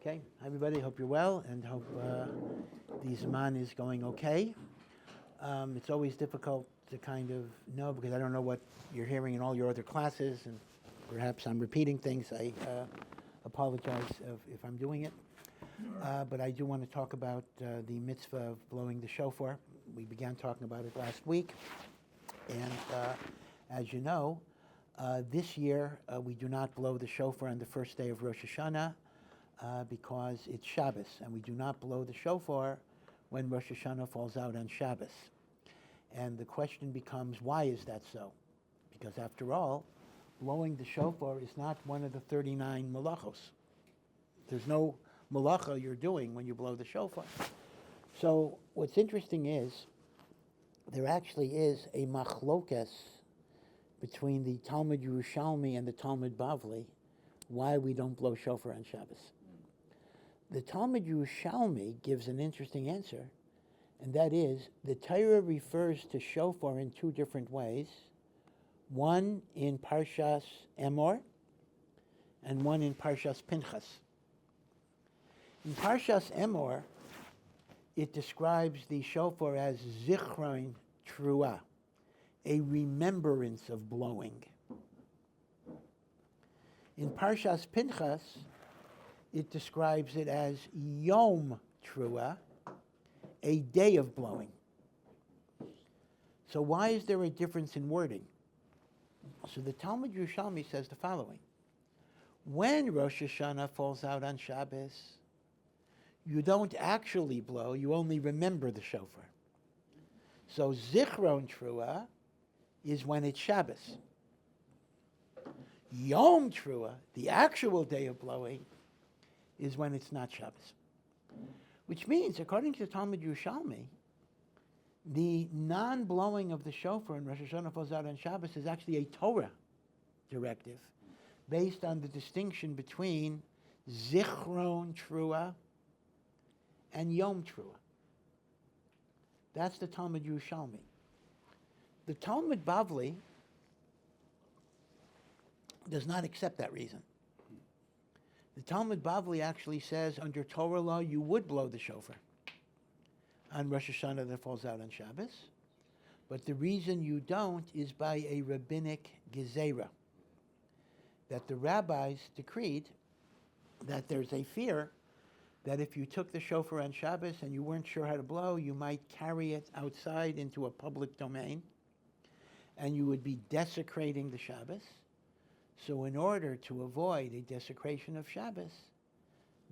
Okay, everybody, hope you're well and hope the Zman is going okay. It's always difficult to kind of know because I don't know what you're hearing in all your other classes, and perhaps I'm repeating things. I apologize if I'm doing it. But I do want to talk about the mitzvah of blowing the shofar. We began talking about it last week. And as you know, this year we do not blow the shofar on the first day of Rosh Hashanah because it's Shabbos. And we do not blow the shofar when Rosh Hashanah falls out on Shabbos. And the question becomes, why is that so? Because after all, blowing the shofar is not one of the 39 malachos. There's no malacha you're doing when you blow the shofar. So what's interesting is there actually is a machlokes between the Talmud Yerushalmi and the Talmud Bavli why we don't blow shofar on Shabbos. The Talmud Yerushalmi gives an interesting answer, and that is the Torah refers to shofar in two different ways, one in Parshas Emor and one in Parshas Pinchas. In Parshas Emor, it describes the shofar as zichron truah, a remembrance of blowing. In Parshas Pinchas, it describes it as yom truah, a day of blowing. So why is there a difference in wording? So the Talmud Yerushalmi says the following. When Rosh Hashanah falls out on Shabbos, you don't actually blow, you only remember the shofar. So zichron truah is when it's Shabbos. Yom truah, the actual day of blowing, is when it's not Shabbos. Which means, according to the Talmud Yerushalmi, the non-blowing of the shofar when Rosh Hashanah falls out on Shabbos is actually a Torah directive based on the distinction between zichron truah and yom truah. That's the Talmud Yerushalmi. The Talmud Bavli does not accept that reason. The Talmud Bavli actually says under Torah law you would blow the shofar on Rosh Hashanah that falls out on Shabbos, but the reason you don't is by a rabbinic gezerah, that the rabbis decreed that there's a fear that if you took the shofar on Shabbos and you weren't sure how to blow, you might carry it outside into a public domain, and you would be desecrating the Shabbos. So in order to avoid a desecration of Shabbos,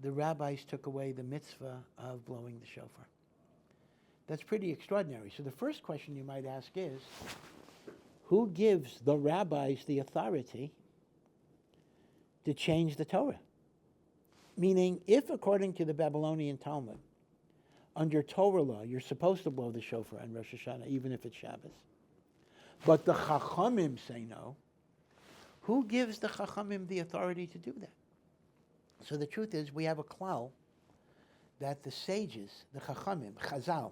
the rabbis took away the mitzvah of blowing the shofar. That's pretty extraordinary. So the first question you might ask is, who gives the rabbis the authority to change the Torah? Meaning, if according to the Babylonian Talmud, under Torah law, you're supposed to blow the shofar on Rosh Hashanah, even if it's Shabbos, but the Chachamim say no, who gives the Chachamim the authority to do that? So the truth is, we have a klal that the sages, the Chachamim, Chazal,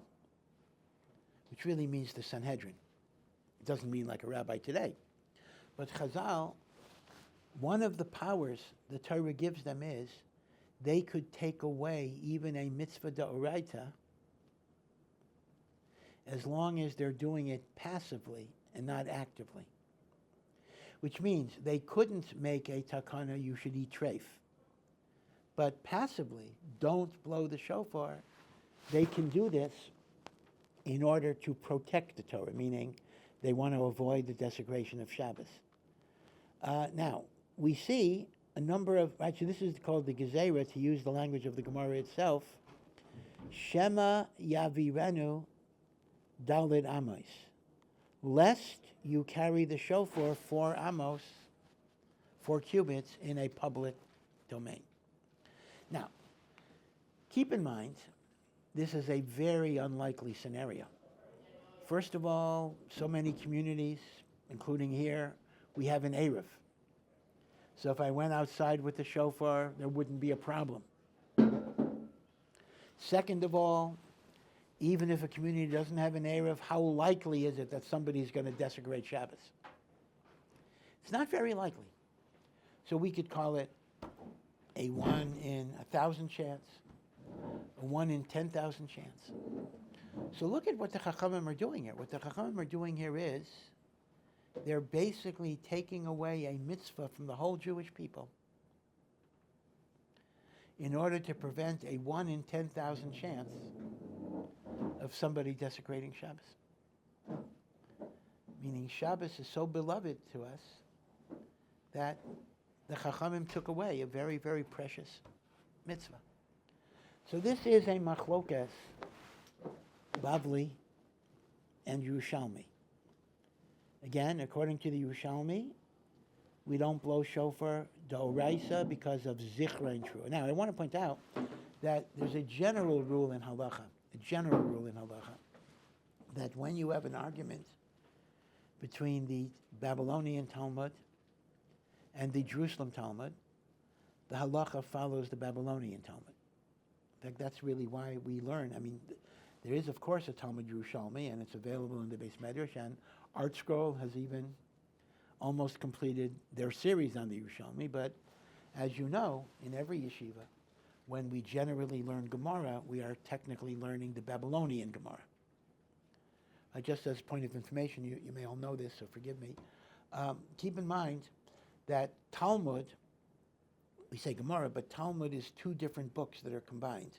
which really means the Sanhedrin. It doesn't mean like a rabbi today. But Chazal, one of the powers the Torah gives them is they could take away even a mitzvah d'oraita as long as they're doing it passively and not actively. Which means they couldn't make a takana, you should eat treif. But passively, don't blow the shofar. They can do this in order to protect the Torah, meaning they want to avoid the desecration of Shabbos. Now, we see a number of, actually this is called the Gezerah, to use the language of the Gemara itself, Shema Yavirenu Dalid Amos, lest you carry the shofar 4 amos, 4 cubits, in a public domain. Now, keep in mind, this is a very unlikely scenario. First of all, so many communities, including here, we have an Erev. So if I went outside with the shofar, there wouldn't be a problem. Second of all, even if a community doesn't have an Erev, how likely is it that somebody's going to desecrate Shabbos? It's not very likely. So we could call it a 1 in 1,000 chance, a 1 in 10,000 chance. So look at what the Chachamim are doing here. What the Chachamim are doing here is they're basically taking away a mitzvah from the whole Jewish people in order to prevent a 1 in 10,000 chance of somebody desecrating Shabbos. Meaning Shabbos is so beloved to us that the Chachamim took away a very, very precious mitzvah. So this is a machlokas, Bavli and Yerushalmi. Again, according to the Yerushalmi, we don't blow shofar d'oraisa because of zichra and trua. Now, I want to point out that there's a general rule in halacha, that when you have an argument between the Babylonian Talmud and the Jerusalem Talmud, the halacha follows the Babylonian Talmud. In fact, that's really why we learn. I mean, there is, of course, a Talmud Yerushalmi, and it's available in the Beis Medrash, and Art Scroll has even almost completed their series on the Yerushalmi. But as you know, in every yeshiva, when we generally learn Gemara, we are technically learning the Babylonian Gemara. Just as a point of information, you may all know this, so forgive me. Keep in mind that Talmud, we say Gemara, but Talmud is two different books that are combined.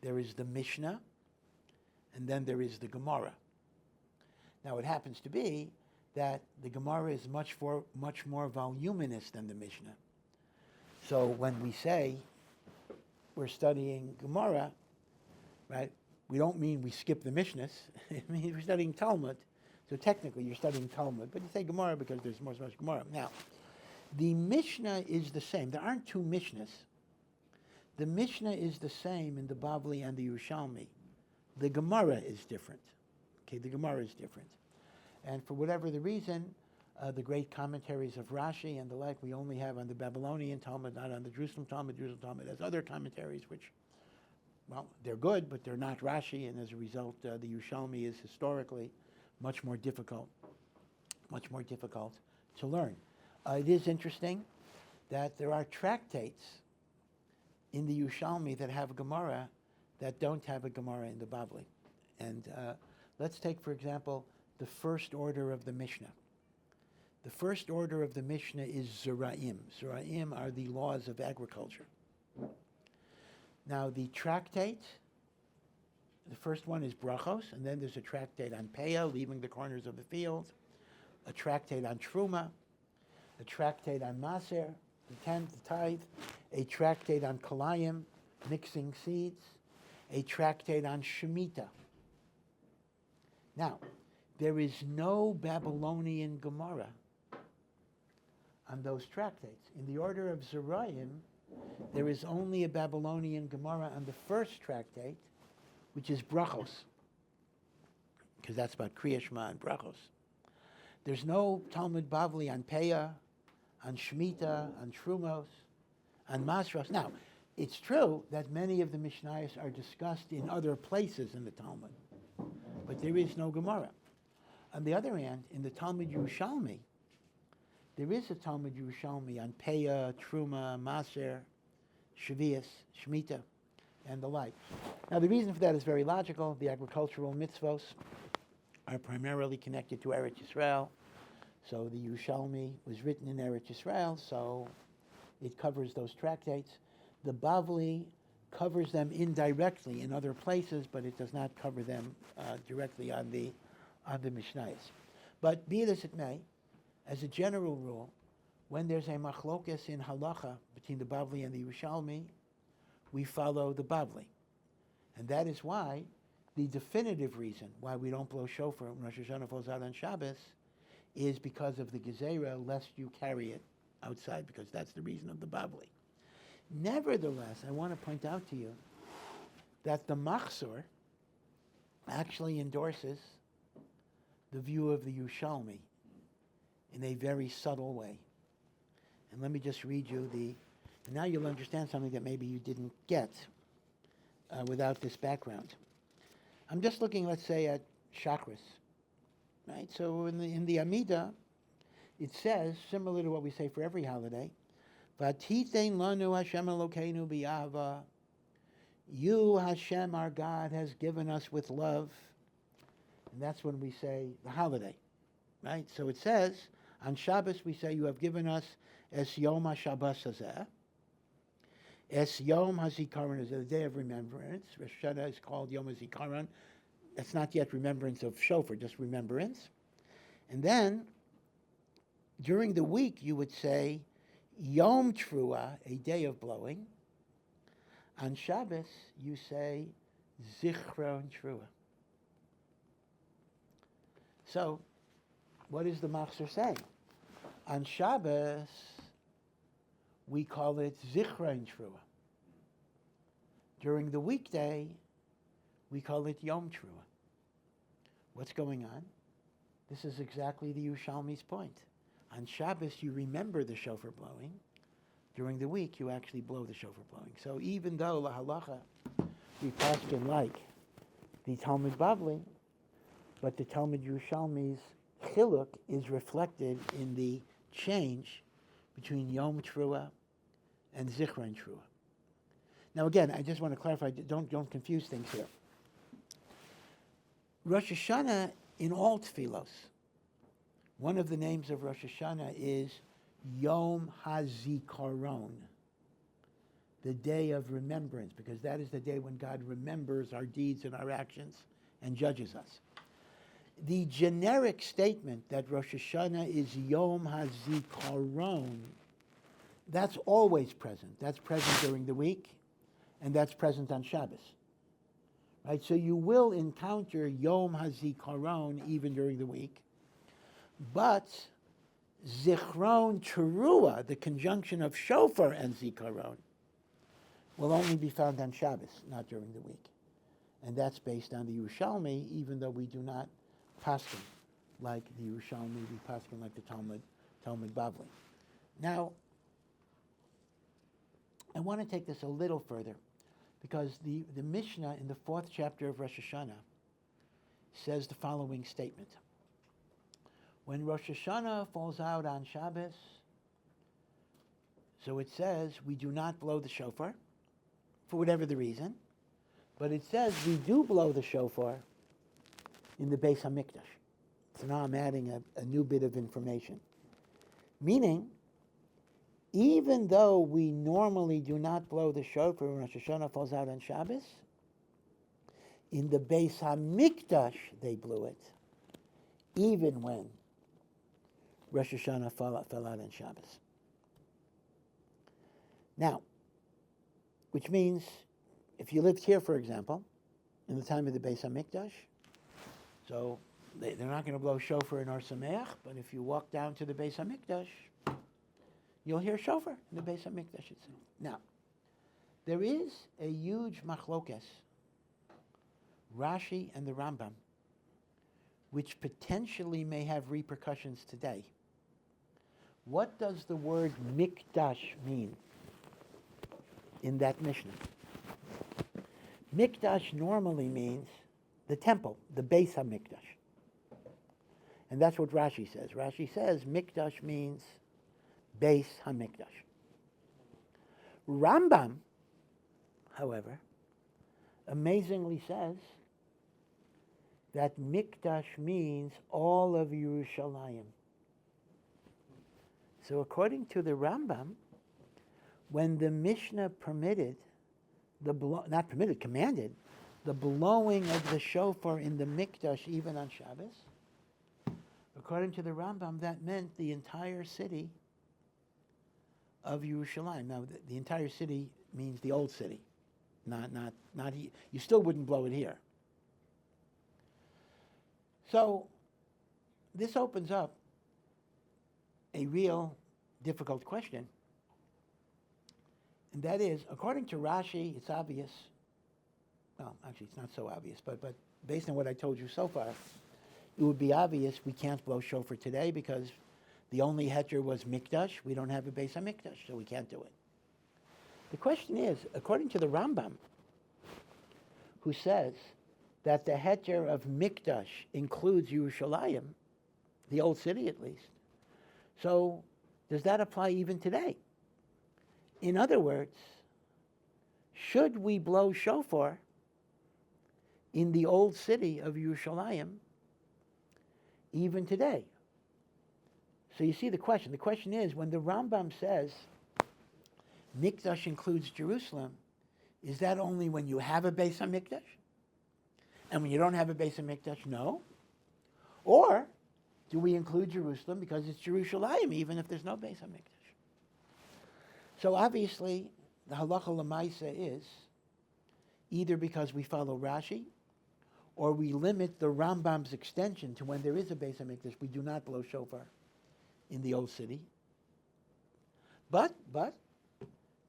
There is the Mishnah, and then there is the Gemara. Now, it happens to be that the Gemara is much more voluminous than the Mishnah. So when we say we're studying Gemara, right, we don't mean we skip the Mishnahs. I mean, we're studying Talmud. So technically, you're studying Talmud, but you say Gemara because there's so much Gemara. Now, the Mishnah is the same. There aren't two Mishnahs. The Mishnah is the same in the Bavli and the Yerushalmi. The Gemara is different. Okay, the Gemara is different. And for whatever the reason, the great commentaries of Rashi and the like, we only have on the Babylonian Talmud, not on the Jerusalem Talmud. Jerusalem Talmud has other commentaries which, well, they're good, but they're not Rashi, and as a result, the Yerushalmi is historically much more difficult to learn. It is interesting that there are tractates in the Yerushalmi that have a Gemara that don't have a Gemara in the Bavli. And let's take, for example, the first order of the Mishnah. The first order of the Mishnah is Zeraim. Zeraim are the laws of agriculture. Now, the tractate, the first one is Brachos, and then there's a tractate on Peah, leaving the corners of the field, a tractate on Truma, a tractate on Maser, the tenth, the tithe, a tractate on Kalayim, mixing seeds, a tractate on Shemitah. Now, there is no Babylonian Gemara on those tractates. In the order of Zeraim, there is only a Babylonian Gemara on the first tractate, which is Brachos, because that's about Kriya Shema and Brachos. There's no Talmud Bavli on Peah, on Shemitah, on Trumos, on Masros. Now, it's true that many of the Mishnayos are discussed in other places in the Talmud, but there is no Gemara. On the other hand, in the Talmud Yerushalmi, there is a Talmud Yerushalmi on Peah, Truma, Maser, Shavias, Shemitah, and the like. Now, the reason for that is very logical. The agricultural mitzvos are primarily connected to Eretz Yisrael. So the Yerushalmi was written in Eretz Yisrael, so it covers those tractates. The Bavli covers them indirectly in other places, but it does not cover them directly on the Mishnayos. But be it as it may, as a general rule, when there's a machlokas in halacha between the Bavli and the Yerushalmi, we follow the Bavli. And that is why the definitive reason why we don't blow shofar when Rosh Hashanah falls out on Shabbos is because of the gezerah, lest you carry it outside, because that's the reason of the Bavli. Nevertheless, I want to point out to you that the Machzor actually endorses the view of the Yerushalmi in a very subtle way. And let me just read you and now you'll understand something that maybe you didn't get without this background. I'm just looking, let's say, at chakras, right? So in the Amida, it says, similar to what we say for every holiday, V'atitein lanu Hashem Elokeinu b'yahava. You, Hashem, our God, has given us with love. And that's when we say the holiday, right? So it says, on Shabbos we say, you have given us Es Yom HaShabbos Hazeh. Es Yom HaZikaron is the day of remembrance. Rosh Hashanah is called Yom HaZikaron. That's not yet remembrance of Shofar, just remembrance. And then, during the week, you would say Yom Truah, a day of blowing. On Shabbos, you say Zichron Truah. So, what is the Machzor saying? On Shabbos, we call it Zichron Truah. During the weekday, we call it Yom Truah. What's going on? This is exactly the Yerushalmi's point. On Shabbos, you remember the shofar blowing. During the week, you actually blow the shofar blowing. So even though la halacha, we paskin like the Talmud Bavli, but the Talmud Yerushalmi's chiluk is reflected in the change between Yom Truah and Zichron Truah. Now again, I just want to clarify, don't confuse things here. Rosh Hashanah, in all tefillos, one of the names of Rosh Hashanah is Yom HaZikaron, the day of remembrance, because that is the day when God remembers our deeds and our actions and judges us. The generic statement that Rosh Hashanah is Yom HaZikaron, that's always present. That's present during the week, and that's present on Shabbos. Right, so you will encounter Yom HaZikaron even during the week, but Zichron Teruah, the conjunction of Shofar and Zikaron, will only be found on Shabbos, not during the week. And that's based on the Yerushalmi, even though we do not paskin like the Yerushalmi, we paskin like the Talmud Bavli. Now, I want to take this a little further, because the Mishnah in the 4th chapter of Rosh Hashanah says the following statement. When Rosh Hashanah falls out on Shabbos, so it says we do not blow the shofar, for whatever the reason, but it says we do blow the shofar in the Beis HaMikdash. So now I'm adding a new bit of information. Meaning, even though we normally do not blow the shofar when Rosh Hashanah falls out on Shabbos, in the Beis HaMikdash they blew it, even when Rosh Hashanah fell out on Shabbos. Now, which means, if you lived here, for example, in the time of the Beis HaMikdash, so they're not going to blow shofar in Ohr Somayach, but if you walk down to the Beis HaMikdash, you'll hear shofar in the Beis HaMikdash itself. Now, there is a huge machlokes, Rashi and the Rambam, which potentially may have repercussions today. What does the word mikdash mean in that Mishnah? Mikdash normally means the temple, the Beis HaMikdash. And that's what Rashi says. Rashi says mikdash means Beis HaMikdash. Rambam, however, amazingly says that mikdash means all of Yerushalayim. So according to the Rambam, when the Mishnah commanded the blowing of the shofar in the mikdash even on Shabbos, according to the Rambam, that meant the entire city of Yerushalayim. Now, the entire city means the old city, not you still wouldn't blow it here. So, this opens up a real difficult question, and that is, according to Rashi, it's obvious. Well, actually, it's not so obvious, but based on what I told you so far, it would be obvious we can't blow shofar today because the only heter was mikdash. We don't have a Beis HaMikdash, so we can't do it. The question is, according to the Rambam, who says that the heter of mikdash includes Yerushalayim, the old city at least, so does that apply even today? In other words, should we blow shofar in the old city of Yerushalayim even today? So you see the question. The question is, when the Rambam says Mikdash includes Jerusalem, is that only when you have a Beis HaMikdash? And when you don't have a Beis HaMikdash, no? Or do we include Jerusalem because it's Yerushalayim even if there's no Beis HaMikdash? So obviously, the halacha l'maisa is either because we follow Rashi or we limit the Rambam's extension to when there is a Beis HaMikdash, we do not blow shofar in the old city. But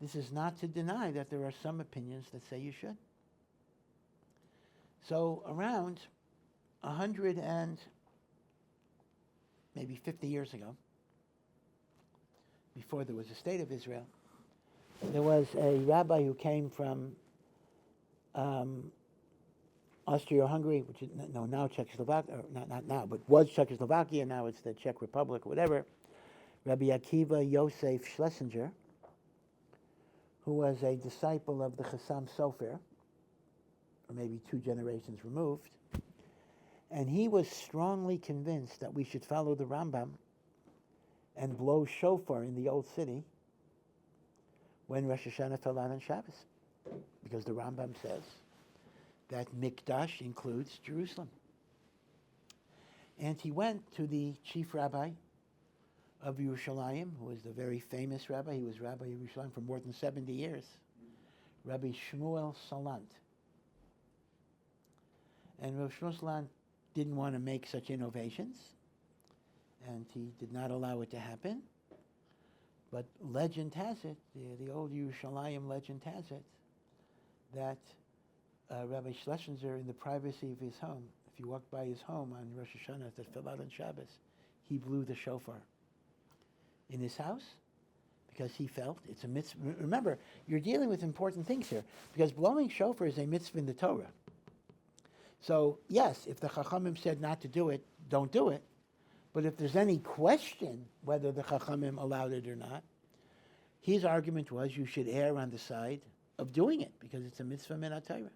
this is not to deny that there are some opinions that say you should. So around 100 and maybe 50 years ago, before there was a state of Israel, there was a rabbi who came from Austria-Hungary, which is now Czechoslovakia, or not now, but was Czechoslovakia, now it's the Czech Republic, whatever, Rabbi Akiva Yosef Schlesinger, who was a disciple of the Chassam Sofer, or maybe 2 generations removed, and he was strongly convinced that we should follow the Rambam and blow shofar in the old city when Rosh Hashanah fell out on Shabbos, because the Rambam says that Mikdash includes Jerusalem. And he went to the chief rabbi of Yerushalayim, who was the very famous rabbi. He was rabbi of Yerushalayim for more than 70 years, Rabbi Shmuel Salant. And Rabbi Shmuel Salant didn't want to make such innovations, and he did not allow it to happen. But legend has it, the old Yerushalayim legend has it, that Rabbi Schlesinger, in the privacy of his home, if you walked by his home on Rosh Hashanah that fell out on Shabbos, he blew the shofar in his house because he felt it's a mitzvah. Remember, you're dealing with important things here, because blowing shofar is a mitzvah in the Torah. So, yes, if the Chachamim said not to do it, don't do it. But if there's any question whether the Chachamim allowed it or not, his argument was you should err on the side of doing it because it's a mitzvah min HaTorah.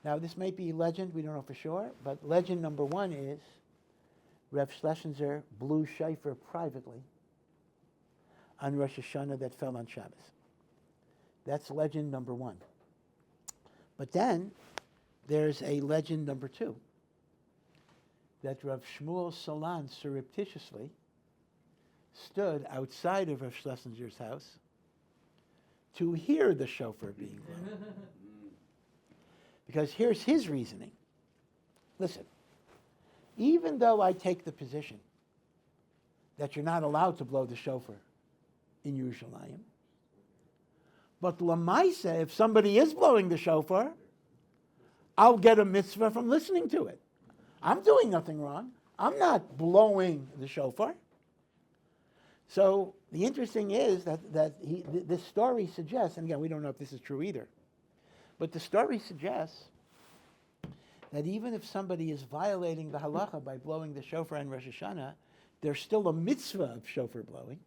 Now, this might be legend, we don't know for sure, but legend number 1 is Rev Schlesinger blew shofar privately on Rosh Hashanah that fell on Shabbos. That's legend number 1. But then there's a legend number 2, that Rav Shmuel Salant surreptitiously stood outside of Rav Schlesinger's house to hear the shofar being blown. Because here's his reasoning. Listen, even though I take the position that you're not allowed to blow the shofar in Yerushalayim, but l'maisa, if somebody is blowing the shofar, I'll get a mitzvah from listening to it. I'm doing nothing wrong. I'm not blowing the shofar. So the interesting is that this story suggests, and again, we don't know if this is true either, but the story suggests that even if somebody is violating the halacha by blowing the shofar on Rosh Hashanah, there's still a mitzvah of shofar blowing.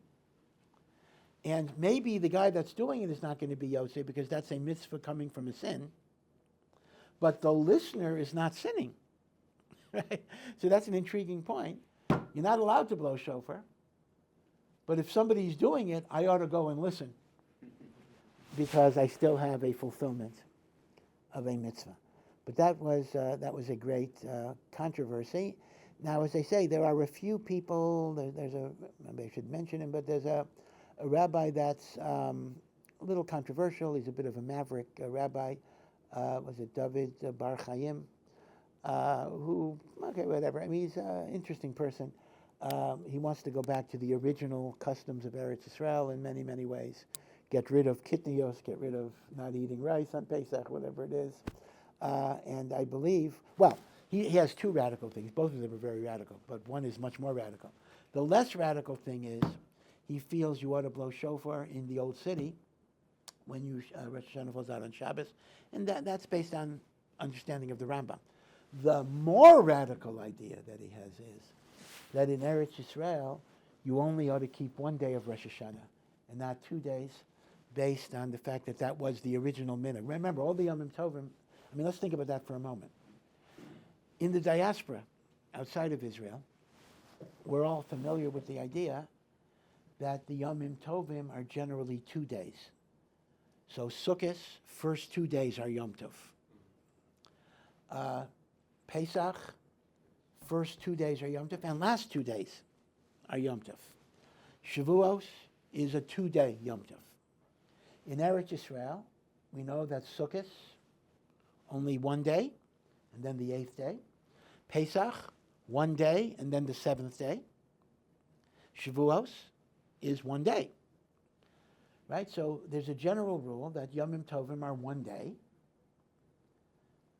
And maybe the guy that's doing it is not going to be Yosef because that's a mitzvah coming from a sin, but the listener is not sinning. Right? So that's an intriguing point. You're not allowed to blow shofar, but if somebody's doing it, I ought to go and listen because I still have a fulfillment of a mitzvah. But that was a great controversy. Now, as I say, there are a few people. Maybe I should mention him, but there's a rabbi that's a little controversial. He's a bit of a maverick rabbi. Was it David Bar Chaim? Who, okay, whatever. I mean, he's an interesting person. He wants to go back to the original customs of Eretz Yisrael in many, many ways. Get rid of kitnios, get rid of not eating rice on Pesach, whatever it is. And I believe, well, he has 2 radical things. Both of them are very radical, but one is much more radical. The less radical thing is he feels you ought to blow shofar in the old city when Rosh Hashanah falls out on Shabbos, and that's based on understanding of the Rambam. The more radical idea that he has is that in Eretz Yisrael, you only ought to keep 1 day of Rosh Hashanah, and not 2 days, based on the fact that that was the original minhag. Remember, all the Yomim Tovim, let's think about that for a moment. In the diaspora, outside of Israel, we're all familiar with the idea that the Yomim Tovim are generally 2 days. So Sukkot, first 2 days are Yom Tov. Pesach, first 2 days are Yom Tov, and last 2 days are Yom Tov. Shavuos is a 2-day Yom Tov. In Eretz Yisrael, we know that Sukkot, only 1 day, and then the 8th day. Pesach, 1 day, and then the 7th day. Shavuos is 1 day. Right? So there's a general rule that Yomim Tovim are 1 day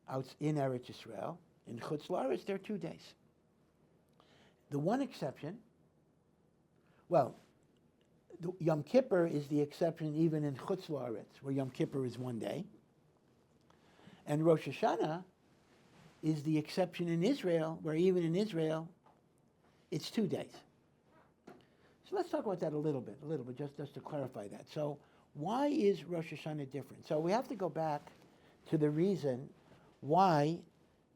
out in Eretz Yisrael. In Chutz La'aretz, they're 2 days. The one exception, Yom Kippur is the exception even in Chutz La'aretz, where Yom Kippur is 1 day. And Rosh Hashanah is the exception in Israel, where even in Israel, it's 2 days. So let's talk about that a little bit, just to clarify that. So why is Rosh Hashanah different? So we have to go back to the reason why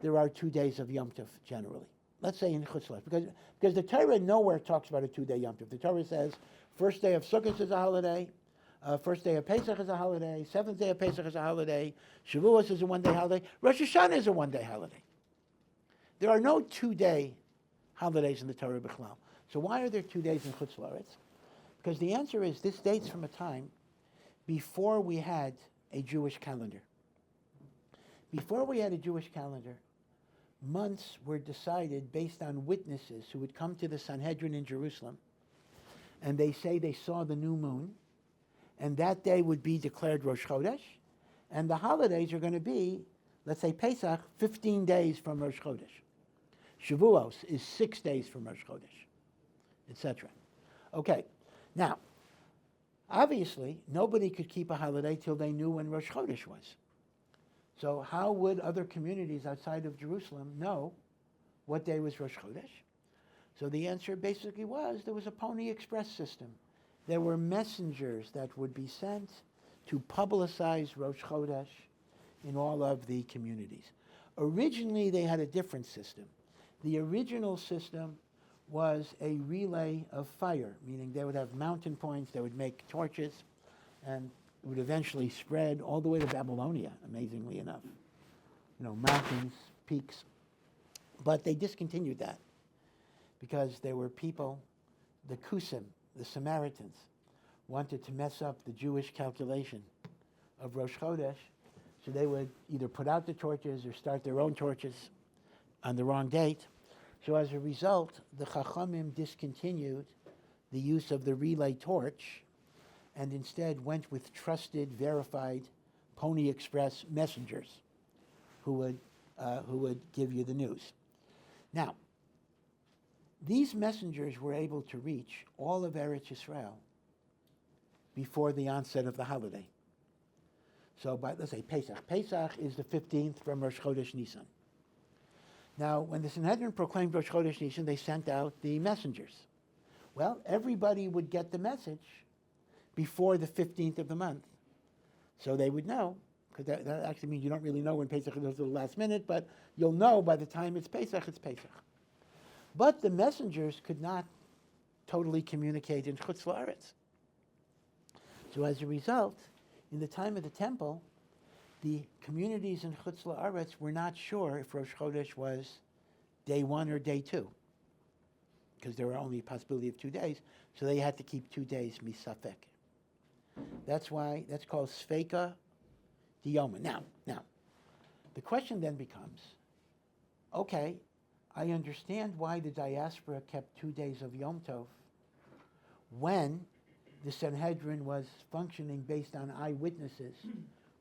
there are 2 days of Yom Tov generally. Let's say in Chutz La'aretz, because the Torah nowhere talks about a 2-day Yom Tov. The Torah says first day of Sukkot is a holiday, first day of Pesach is a holiday, 7th day of Pesach is a holiday, Shavuos is a 1-day holiday, Rosh Hashanah is a 1-day holiday. There are no 2-day holidays in the Torah B'chlal. So why are there 2 days in Chutz La'aretz? Because the answer is this dates from a time before we had a Jewish calendar. Before we had a Jewish calendar, months were decided based on witnesses who would come to the Sanhedrin in Jerusalem, and they say they saw the new moon, and that day would be declared Rosh Chodesh, and the holidays are going to be, let's say Pesach, 15 days from Rosh Chodesh. Shavuos is 6 days from Rosh Chodesh, etc. Okay, now, obviously, nobody could keep a holiday till they knew when Rosh Chodesh was. So how would other communities outside of Jerusalem know what day was Rosh Chodesh? So the answer basically was there was a Pony Express system. There were messengers that would be sent to publicize Rosh Chodesh in all of the communities. Originally, they had a different system. The original system was a relay of fire, meaning they would have mountain points, they would make torches, and it would eventually spread all the way to Babylonia, amazingly enough. Mountains, peaks. But they discontinued that because there were people, the Kusim, the Samaritans, wanted to mess up the Jewish calculation of Rosh Chodesh, so they would either put out the torches or start their own torches on the wrong date. So as a result, the Chachamim discontinued the use of the relay torch and instead went with trusted, verified Pony Express messengers who would give you the news. Now, these messengers were able to reach all of Eretz Yisrael before the onset of the holiday. So let's say Pesach. Pesach is the 15th from Rosh Chodesh Nisan. Now, when the Sanhedrin proclaimed Rosh Chodesh Nisan, they sent out the messengers. Well, everybody would get the message before the 15th of the month. So they would know, because that actually means you don't really know when Pesach is until the last minute, but you'll know by the time it's Pesach, it's Pesach. But the messengers could not totally communicate in Chutz La'aretz. So as a result, in the time of the temple, the communities in Chutz La'aretz were not sure if Rosh Chodesh was day 1 or day 2, because there were only a possibility of 2 days, so they had to keep 2 days misafek. That's why that's called Sfeika Diyoma. Now, the question then becomes, okay, I understand why the diaspora kept 2 days of Yom Tov when the Sanhedrin was functioning based on eyewitnesses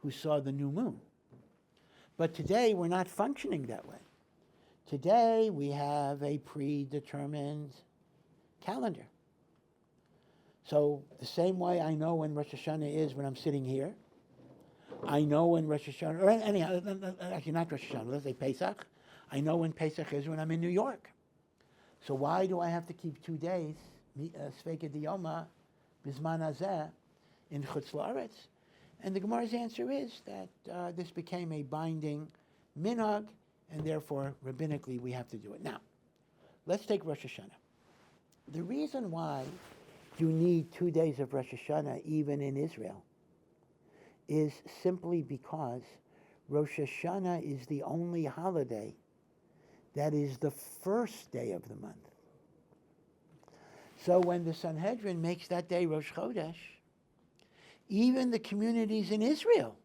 who saw the new moon. But today, we're not functioning that way. Today, we have a predetermined calendar. So the same way I know when Rosh Hashanah is when I'm sitting here, I know when Rosh Hashanah, or anyhow, actually not Rosh Hashanah, let's say Pesach, I know when Pesach is when I'm in New York. So why do I have to keep 2 days, Sfeika Diyoma, Bizman Hazeh, in Chutz La'aretz? And the Gemara's answer is that this became a binding minhag, and therefore, rabbinically, we have to do it. Now, let's take Rosh Hashanah. The reason why you need 2 days of Rosh Hashanah, even in Israel, is simply because Rosh Hashanah is the only holiday that is the first day of the month. So when the Sanhedrin makes that day Rosh Chodesh, even the communities in Israel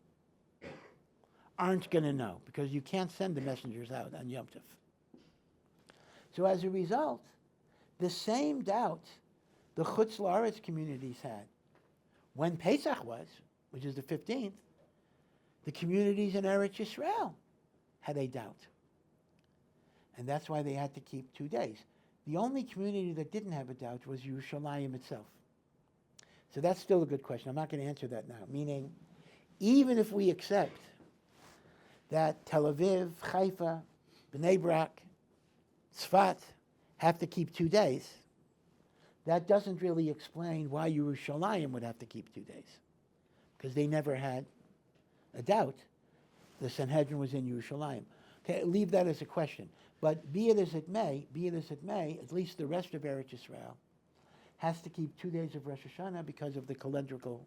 aren't going to know, because you can't send the messengers out on Yom Tov. So as a result, the same doubt the Chutz La'aretz communities had when Pesach was, which is the 15th, the communities in Eretz Yisrael had a doubt. And that's why they had to keep 2 days. The only community that didn't have a doubt was Yerushalayim itself. So that's still a good question. I'm not going to answer that now. Meaning, even if we accept that Tel Aviv, Haifa, Bnei Brak, Tzfat have to keep 2 days, that doesn't really explain why Yerushalayim would have to keep 2 days, because they never had a doubt. The Sanhedrin was in Yerushalayim. Okay, leave that as a question. But be it as it may, at least the rest of Eretz Yisrael has to keep 2 days of Rosh Hashanah because of the calendrical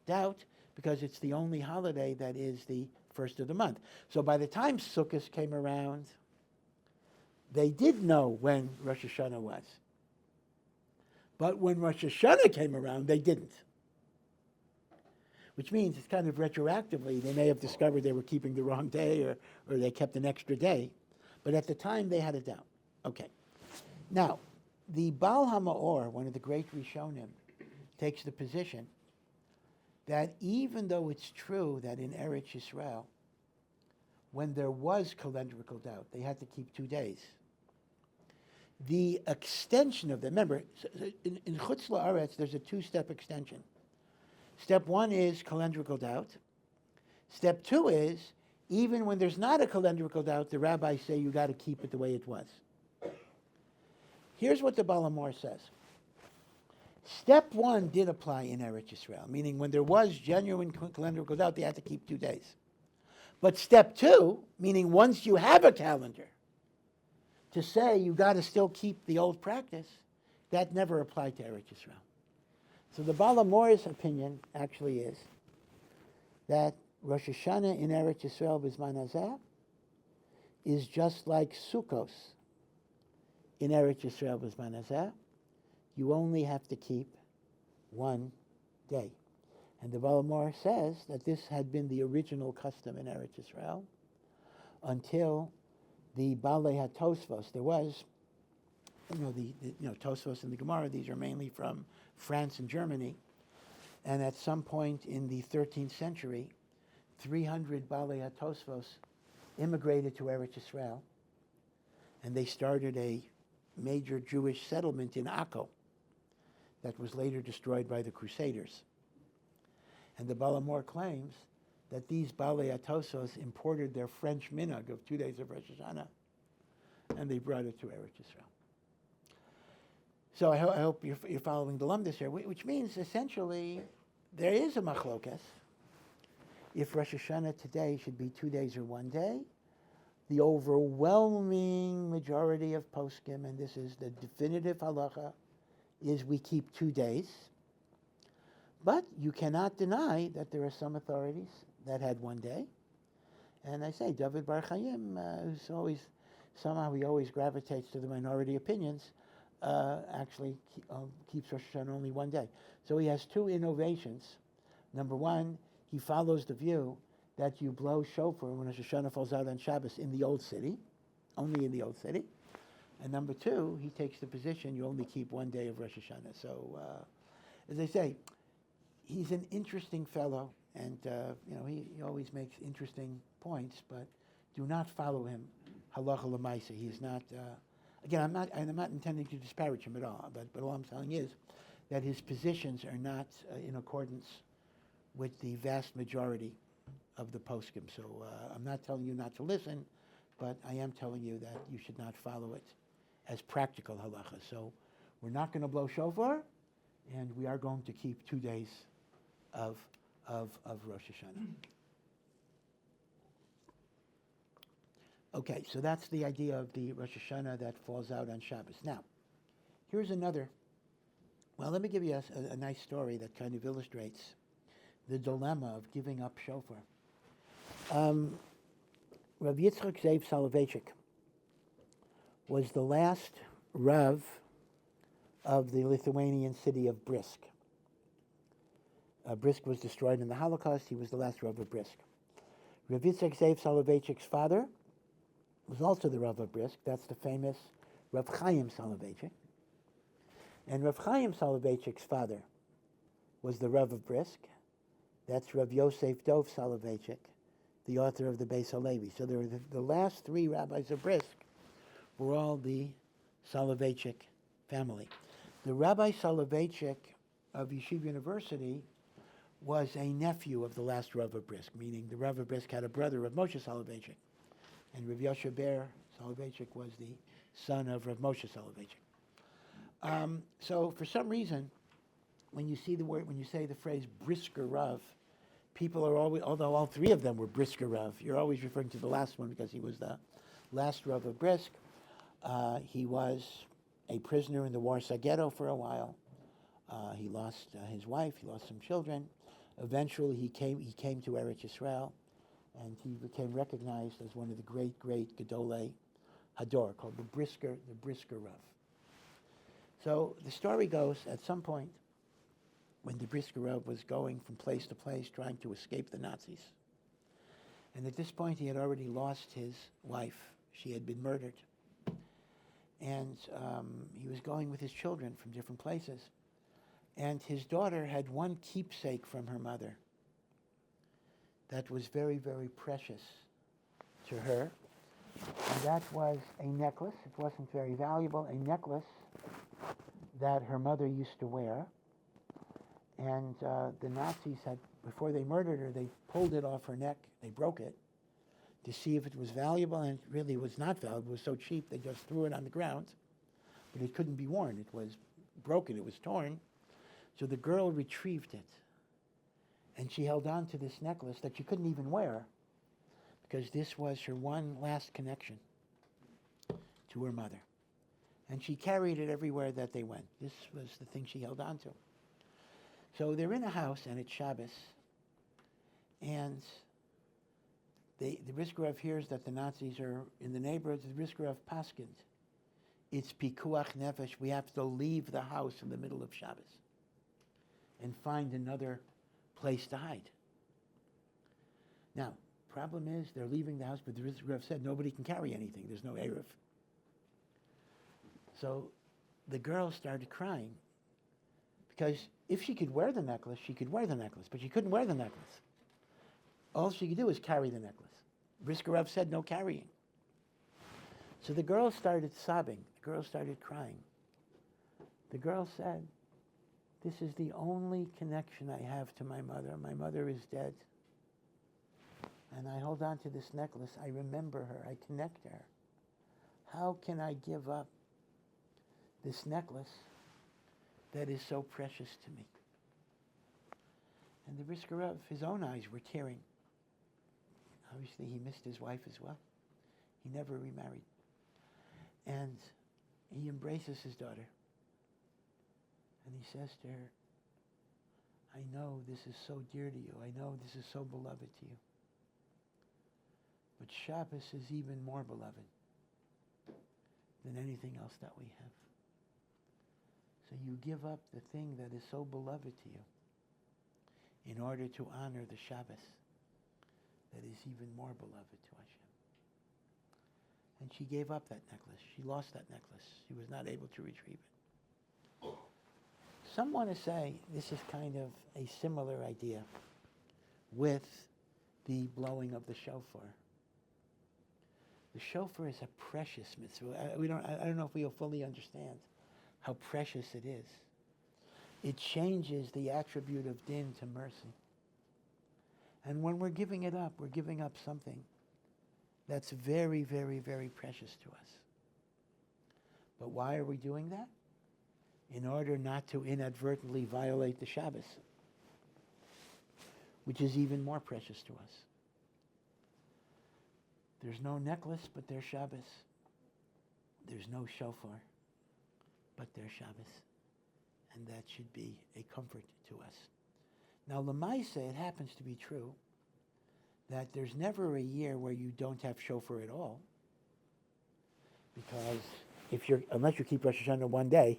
doubt, because it's the only holiday that is the first of the month. So by the time Sukkot came around, they did know when Rosh Hashanah was. But when Rosh Hashanah came around, they didn't. Which means it's kind of retroactively, they may have discovered they were keeping the wrong day, or they kept an extra day. But at the time, they had a doubt. Okay. Now, the Baal HaMaor, one of the great Rishonim, takes the position that even though it's true that in Eretz Yisrael, when there was calendrical doubt, they had to keep 2 days. The extension of them, remember, in Chutz La'aretz, there's a 2-step extension. Step 1 is calendrical doubt. Step 2 is, even when there's not a calendrical doubt, the rabbis say you got to keep it the way it was. Here's what the Baal HaMaor says. Step 1 did apply in Eretz Yisrael, meaning when there was genuine calendrical doubt, they had to keep 2 days. But step 2, meaning once you have a calendar, to say you got to still keep the old practice, that never applied to Eretz Yisrael. So the Baal HaMaor's opinion actually is that Rosh Hashanah in Eretz Yisrael B'zman Hazeh is just like Sukkos in Eretz Yisrael B'zman Hazeh. You only have to keep 1 day. And the Baal HaMaor says that this had been the original custom in Eretz Yisrael until the Balei HaTosfos. There was, the Tosfos and the Gemara, these are mainly from France and Germany. And at some point in the 13th century, 300 Balei HaTosfos immigrated to Eretz Yisrael, and they started a major Jewish settlement in Akko that was later destroyed by the Crusaders. And the Baal HaMaor claims that these Balei HaTosfos imported their French minhag of 2 days of Rosh Hashanah, and they brought it to Eretz Yisrael. So I hope you're following the lumdus here, which means essentially there is a machlokas if Rosh Hashanah today should be 2 days or 1 day. The overwhelming majority of poskim, and this is the definitive halacha, is we keep 2 days. But you cannot deny that there are some authorities that had 1 day. And I say, David Bar Chaim, who's always, somehow he always gravitates to the minority opinions, actually keeps Rosh Hashanah only 1 day. So he has 2 innovations. Number 1, he follows the view that you blow shofar when Rosh Hashanah falls out on Shabbos in the old city, only in the old city. And number 2, he takes the position you only keep 1 day of Rosh Hashanah. So, as I say, he's an interesting fellow, and he always makes interesting points, but do not follow him halacha l'maisa. He's not. Again, I'm not intending to disparage him at all, but all I'm telling is that his positions are not in accordance with the vast majority of the poskim. So I'm not telling you not to listen, but I am telling you that you should not follow it as practical halacha. So we're not going to blow shofar, and we are going to keep 2 days of Rosh Hashanah. Okay, so that's the idea of the Rosh Hashanah that falls out on Shabbos. Now, here's another. Well, let me give you a nice story that kind of illustrates the dilemma of giving up shofar. Rav Yitzchak Zev Soloveitchik was the last Rav of the Lithuanian city of Brisk. Brisk was destroyed in the Holocaust. He was the last Rav of Brisk. Rav Yitzchak Zev Soloveitchik's father was also the Rav of Brisk. That's the famous Rav Chaim Soloveitchik. And Rav Chaim Soloveitchik's father was the Rav of Brisk. That's Rav Yosef Dov Soloveitchik, the author of the Beis HaLevi. So there were the last three rabbis of Brisk were all the Soloveitchik family. The Rabbi Soloveitchik of Yeshiva University was a nephew of the last Rav of Brisk, meaning the Rav of Brisk had a brother, Rav Moshe Soloveitchik. And Rav Yoshe Ber Soloveitchik was the son of Rav Moshe Soloveitchik. So for some reason, when you say the phrase brisker Rav, people are always, although all three of them were brisker Rav, you're always referring to the last one because he was the last Rav of Brisk. He was a prisoner in the Warsaw Ghetto for a while. He lost his wife, he lost some children. Eventually he came to Eretz Yisrael, and he became recognized as one of the great Gedolei Hador, called the Brisker Rav. So the story goes, at some point, when the Brisker Rav was going from place to place trying to escape the Nazis, and at this point he had already lost his wife. She had been murdered. And he was going with his children from different places. And his daughter had one keepsake from her mother that was very, very precious to her. And that was a necklace. It wasn't very valuable, a necklace that her mother used to wear. And the Nazis had, before they murdered her, they pulled it off her neck. They broke it to see if it was valuable, and it really was not valuable. It was so cheap, they just threw it on the ground. But it couldn't be worn. It was broken. It was torn. So the girl retrieved it. And she held on to this necklace that she couldn't even wear because this was her one last connection to her mother. And she carried it everywhere that they went. This was the thing she held on to. So they're in a house, and it's Shabbos. And the Brisker Rav hears that the Nazis are in the neighborhood. The Brisker Rav paskins. It's pikuach nefesh. We have to leave the house in the middle of Shabbos and find another place to hide. Now, problem is they're leaving the house, but the Brisker Rav said nobody can carry anything. There's no Erev. So the girl started crying because if she could wear the necklace, she could wear the necklace, but she couldn't wear the necklace. All she could do is carry the necklace. Brisker Rav said no carrying. So the girl started sobbing. The girl started crying. The girl said, "This is the only connection I have to my mother. My mother is dead. And I hold on to this necklace. I remember her. I connect to her. How can I give up this necklace that is so precious to me?" And the Brisker Rav, his own eyes were tearing. Obviously, he missed his wife as well. He never remarried. And he embraces his daughter. And he says to her, "I know this is so dear to you. I know this is so beloved to you. But Shabbos is even more beloved than anything else that we have. So you give up the thing that is so beloved to you in order to honor the Shabbos that is even more beloved to Hashem." And she gave up that necklace. She lost that necklace. She was not able to retrieve it. Some want to say this is kind of a similar idea with the blowing of the shofar. The shofar is a precious mitzvah. I don't know if we'll fully understand how precious it is. It changes the attribute of din to mercy. And when we're giving it up, we're giving up something that's very, very, very precious to us. But why are we doing that? In order not to inadvertently violate the Shabbos. which is even more precious to us. There's no necklace, but there's Shabbos. There's no shofar, but there's Shabbos. And that should be a comfort to us. Now, Lamaise, it happens to be true that there's never a year where you don't have shofar at all, because unless you keep Rosh Hashanah one day,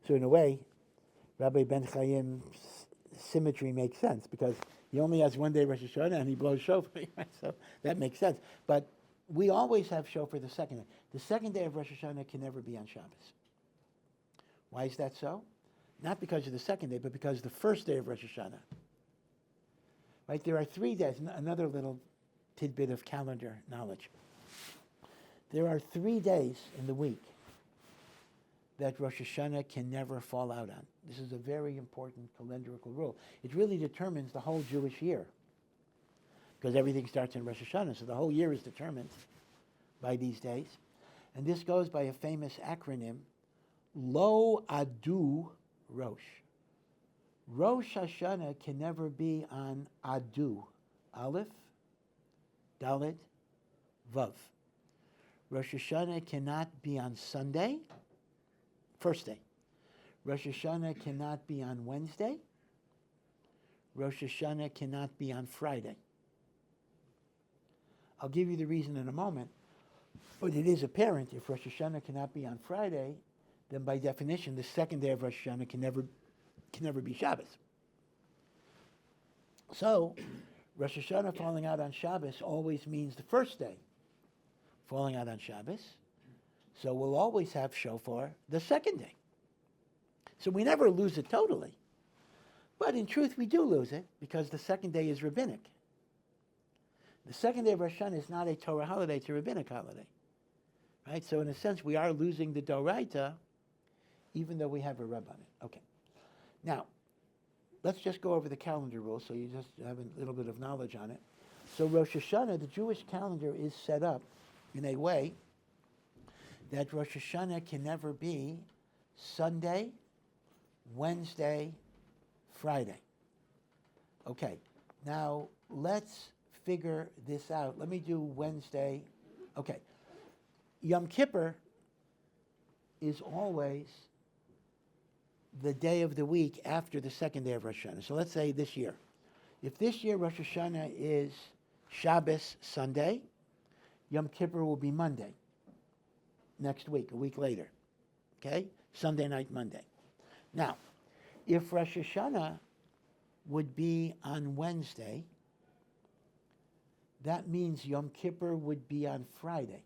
so in a way, Rabbi Ben Chaim's symmetry makes sense, because he only has one day Rosh Hashanah and he blows shofar, so that makes sense. But we always have shofar the second day. The second day of Rosh Hashanah can never be on Shabbos. Why is that so? Not because of the second day, but because the first day of Rosh Hashanah. Right? There are 3 days. Another little tidbit of calendar knowledge. There are 3 days in the week that Rosh Hashanah can never fall out on. This is a very important calendarical rule. It really determines the whole Jewish year, because everything starts in Rosh Hashanah, so the whole year is determined by these days. And this goes by a famous acronym, Lo Adu Rosh. Rosh Hashanah can never be on Adu, Aleph, Dalet, Vav. Rosh Hashanah cannot be on Sunday, first day. Rosh Hashanah cannot be on Wednesday. Rosh Hashanah cannot be on Friday. I'll give you the reason in a moment, but it is apparent if Rosh Hashanah cannot be on Friday, then by definition, the second day of Rosh Hashanah can never be Shabbos. So, Rosh Hashanah falling out on Shabbos always means the first day falling out on Shabbos. So we'll always have shofar the second day. So we never lose it totally. But in truth, we do lose it because the second day is rabbinic. The second day of Rosh Hashanah is not a Torah holiday, it's a rabbinic holiday. Right? So in a sense, we are losing the Doraita, even though we have a Reb on it. Okay. Now, let's just go over the calendar rules so you just have a little bit of knowledge on it. So Rosh Hashanah, the Jewish calendar, is set up in a way that Rosh Hashanah can never be Sunday, Wednesday, Friday. Okay, now let's figure this out. Let me do Wednesday. Okay, Yom Kippur is always the day of the week after the second day of Rosh Hashanah. So let's say this year. If this year Rosh Hashanah is Shabbos Sunday, Yom Kippur will be Monday. Next week, a week later. Okay? Sunday night, Monday. Now, if Rosh Hashanah would be on Wednesday, that means Yom Kippur would be on Friday.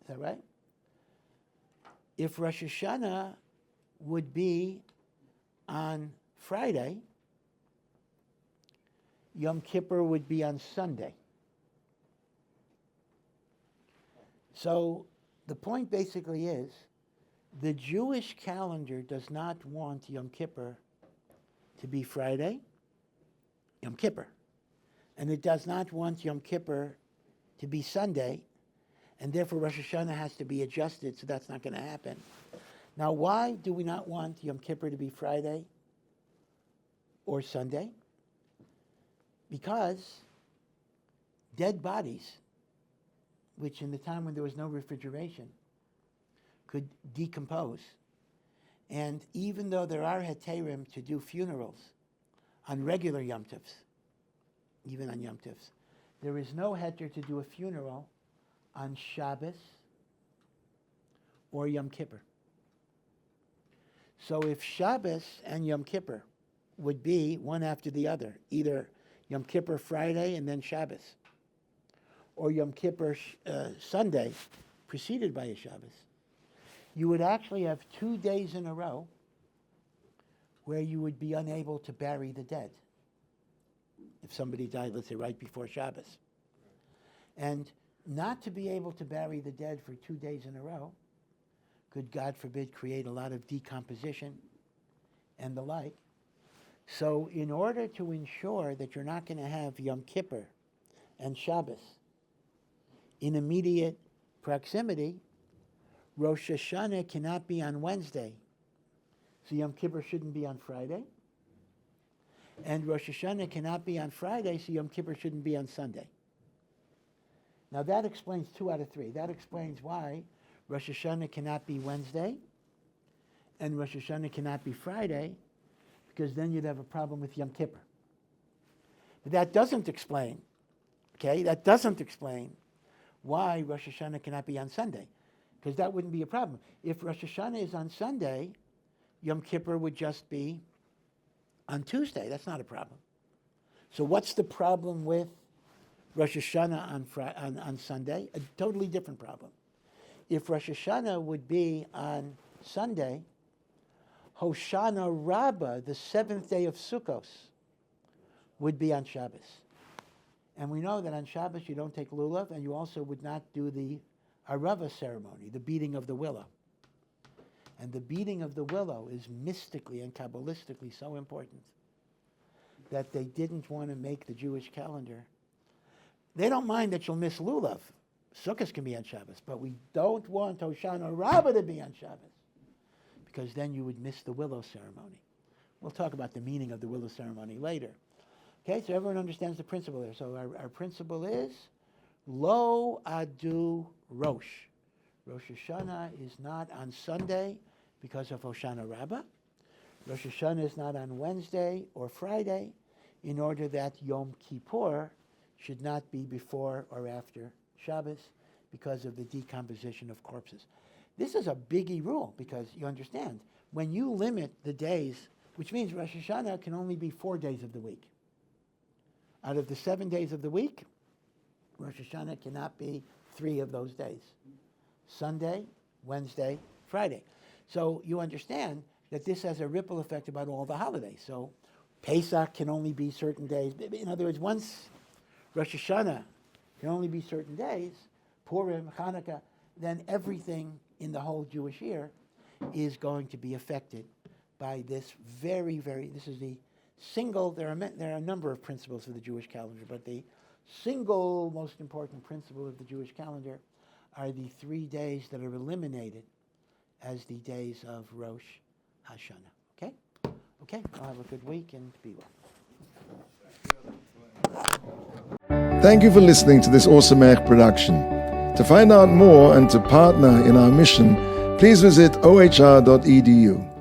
Is that right? If Rosh Hashanah would be on Friday, Yom Kippur would be on Sunday. So the point basically is, the Jewish calendar does not want Yom Kippur to be Friday, Yom Kippur. And it does not want Yom Kippur to be Sunday, and therefore Rosh Hashanah has to be adjusted, so that's not going to happen. Now, why do we not want Yom Kippur to be Friday or Sunday? Because dead bodies, which in the time when there was no refrigeration, could decompose. And even though there are heterim to do funerals on regular Yom Tovs, even on Yom Tovs, there is no heter to do a funeral on Shabbos or Yom Kippur. So if Shabbos and Yom Kippur would be one after the other, either Yom Kippur Friday and then Shabbos, or Yom Kippur Sunday preceded by a Shabbos, you would actually have 2 days in a row where you would be unable to bury the dead. If somebody died, let's say, right before Shabbos. And not to be able to bury the dead for 2 days in a row could, God forbid, create a lot of decomposition and the like. So in order to ensure that you're not going to have Yom Kippur and Shabbos in immediate proximity, Rosh Hashanah cannot be on Wednesday, so Yom Kippur shouldn't be on Friday. And Rosh Hashanah cannot be on Friday, so Yom Kippur shouldn't be on Sunday. Now that explains 2 out of 3. That explains why Rosh Hashanah cannot be Wednesday and Rosh Hashanah cannot be Friday, because then you'd have a problem with Yom Kippur. But that doesn't explain, that doesn't explain why Rosh Hashanah cannot be on Sunday, because that wouldn't be a problem. If Rosh Hashanah is on Sunday, Yom Kippur would just be on Tuesday. That's not a problem. So what's the problem with Rosh Hashanah on Sunday? A totally different problem. If Rosh Hashanah would be on Sunday, Hoshana Rabbah, the 7th day of Sukkot, would be on Shabbos. And we know that on Shabbos you don't take lulav, and you also would not do the HaRav ceremony, the beating of the willow. And the beating of the willow is mystically and Kabbalistically so important that they didn't want to make the Jewish calendar. They don't mind that you'll miss lulav. Sukkot can be on Shabbos, but we don't want Hoshana Rabbah to be on Shabbos, because then you would miss the willow ceremony. We'll talk about the meaning of the willow ceremony later. Okay, so everyone understands the principle there. So our principle is, Lo Adu Rosh. Rosh Hashanah is not on Sunday because of Hoshana Rabbah. Rosh Hashanah is not on Wednesday or Friday, in order that Yom Kippur should not be before or after Shabbos because of the decomposition of corpses. This is a biggie rule, because you understand, when you limit the days, which means Rosh Hashanah can only be 4 days of the week. Out of the 7 days of the week, Rosh Hashanah cannot be 3 of those days. Sunday, Wednesday, Friday. So you understand that this has a ripple effect about all the holidays. So Pesach can only be certain days. In other words, once Rosh Hashanah can only be certain days, Purim, Hanukkah, then everything in the whole Jewish year is going to be affected by this this is the single, there are a number of principles of the Jewish calendar, but the single most important principle of the Jewish calendar are the 3 days that are eliminated as the days of Rosh Hashanah. Okay? Okay, I'll have a good week and be well. Thank you for listening to this Ohr Somayach production. To find out more and to partner in our mission, please visit ohr.edu.